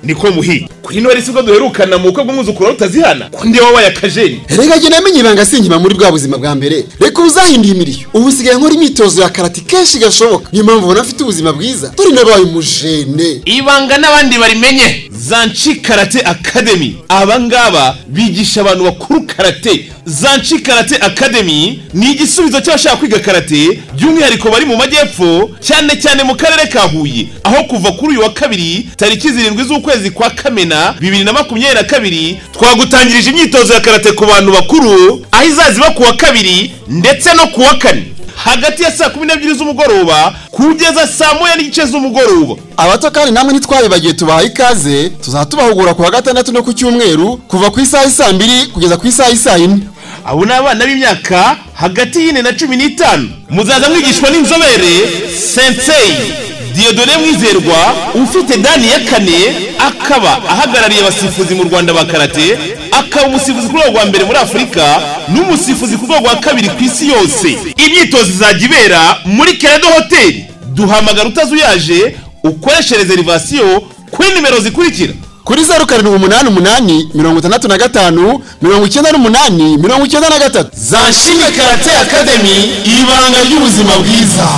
niko muhi kuri none sibwo duherukana mu bukwe bw'umwuzukuru utazihana kundi wabaye akajeni. Erega je namenye ibanga sinkima muri bwa buzima bwa mbere. Reka uzahindiye imiriyo. Ubu sigaye nkora imyitozo ya karate kenshi gashoboka. Niyo mpamvu ubona afite ubuzima bwiza. Turi nabaye umujene. Ibanga n'abandi barimenye. Zanchi Karate Academy. Abangaba bigisha abantu bakuru karate. Zanchi Karate Academy ni igisubizo cy'abashaka kwiga karate by'umwihariko bari mu majyepfo cyane cyane mu karere ka Huye. Aho kuva kuri uyu wa kabiri tariki 7 z'ukwezi kwa Kamena 2022 twagutangirije imyitozo ya karate ku bantu bakuru aho izaziba ku wa kabiri ndetse no ku wa kane hagati ya saa 12 z'umugoroba kugeza saa 1:30 z'umugoroba. Abato kandi namwe ntitwabibagiye tubaha ikaze tuzatubahugura ku wa gatandatu no ku cyumweru kuva ku isaha 2 kugeza ku isaha 4. Abo n'abana b'imyaka hagati y'ine na 15 muzaza mwigishwa n'inzobere Sensei Dieudonné Mwizerwa ufite dani ya 4 akaba ahagarariye abasifuzi mu Rwanda ba karate akaba umusifuzi ku rwego rwa mbere muri Afurika n'umusifuzi ku rwego rwa kabiri ku isi yose. Imyitozo izajibera muri Credo Hotel. Duhamagara utazuyaje ukoreshe reservation kuri nimero zikurikira kuri 0788 65 98 93. Zanchi Karate Academy, ibanga ry'ubuzima bwiza.